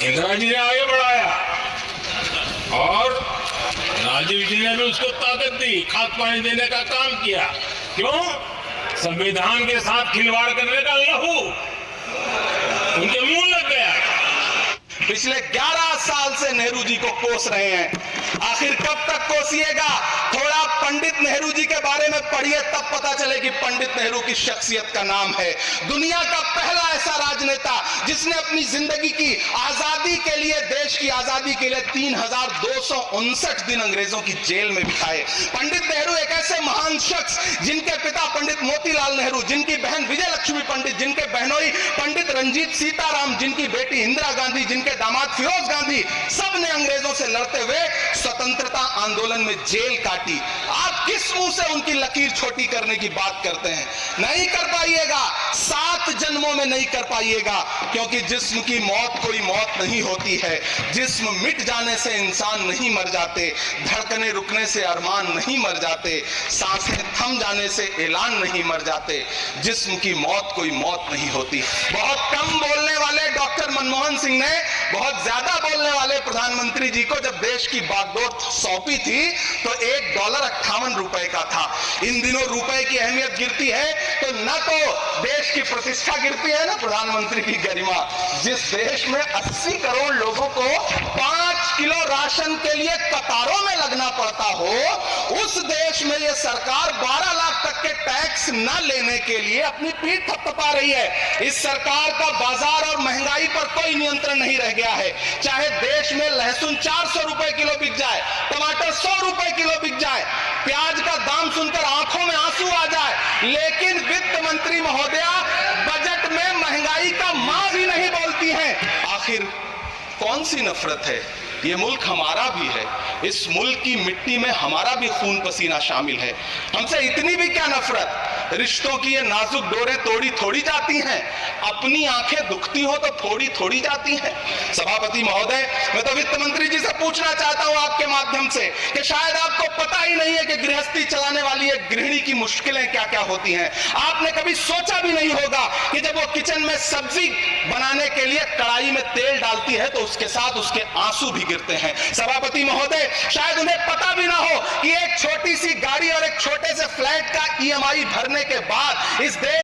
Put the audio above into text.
इंदिरा जी ने आगे बढ़ाया और राजीव जी ने भी उसको ताकत दी, खाद पानी देने का काम किया। क्यों? संविधान के साथ खिलवाड़ करने का लहू उनके मुंह लग गया। पिछले 11 साल से नेहरू जी को कोस रहे हैं, आखिर कब तक कोसिएगा? थोड़ा पंडित नेहरू जी के बारे में पढ़िए, तब पता चले कि पंडित नेहरू की शख्सियत का नाम है। दुनिया का पहला ऐसा राजनेता जिसने अपनी जिंदगी की आजादी के लिए, देश की आजादी के लिए 3259 दिन अंग्रेजों की जेल में बिताए। पंडित नेहरू एक ऐसे महान शख्स जिनके पिता पंडित मोतीलाल नेहरू, जिनकी बहन विजय लक्ष्मी पंडित, जिनके बहनोई पंडित रंजीत सीताराम, जिनकी बेटी इंदिरा गांधी, जिनके दामाद फिरोज गांधी, सब ने अंग्रेजों से लड़ते हुए स्वतंत्रता आंदोलन में जेल काटी। आप किस मुंह से उनकी लकीर छोटी करने की बात करते हैं? नहीं कर पाइएगा, 7 जन्मों में नहीं कर पाइएगा, क्योंकि जिस्म की मौत कोई मौत नहीं होती है। जिस्म मिट जाने से इंसान नहीं मर जाते, धड़कने रुकने से अरमान नहीं मर जाते, सांसें थम जाने से ऐलान नहीं मर जाते। जिस्म की मौत कोई मौत नहीं होती। बहुत कम बोलने वाले डॉक्टर मनमोहन सिंह ने बहुत ज्यादा बोलने वाले प्रधानमंत्री जी को जब देश की बागडोर सौंपी थी तो $1.58 का था। इन दिनों रुपए की अहमियत गिरती है तो न तो देश की प्रतिष्ठा गिरती है, ना प्रधानमंत्री की गरिमा। जिस देश में 80 करोड़ लोगों को 5 किलो राशन के लिए कतारों में लगना पड़ता हो, उस देश में यह सरकार 12 लाख तक के टैक्स न लेने के लिए अपनी पीठ थपथपा रही है। इस सरकार का बाजार और महंगाई पर कोई नियंत्रण नहीं रह गया है। चाहे देश में लहसुन 400 रुपए किलो बिक जाए, टमाटर 100 रुपए किलो बिक जाए, प्याज का दाम सुनकर आंखों में आंसू आ जाए, लेकिन वित्त मंत्री महोदया बजट में महंगाई का मां भी नहीं बोलती हैं। आखिर कौन सी नफरत है? ये मुल्क हमारा भी है, इस मुल्क की मिट्टी में हमारा भी खून पसीना शामिल है। हमसे इतनी भी क्या नफरत? रिश्तों की ये नाजुक डोरें तोड़ी थोड़ी जाती हैं, अपनी आंखें दुखती हो तो थोड़ी थोड़ी जाती हैं। सभापति महोदय, मैं तो वित्त मंत्री जी से पूछना चाहता हूं आपके माध्यम से कि शायद आपको पता ही नहीं है कि गृहस्थी चलाने वाली एक गृहिणी की मुश्किलें क्या क्या होती हैं। आपने कभी सोचा भी नहीं होगा कि जब वो किचन में सब्जी बनाने के लिए कढ़ाई में तेल डालती है तो उसके साथ उसके आंसू भी गिरते हैं। सभापति महोदय, शायद उन्हें पता भी ना हो कि एक छोटी सी गाड़ी और एक छोटे से फ्लैट का EMI भरने के बाद इस देश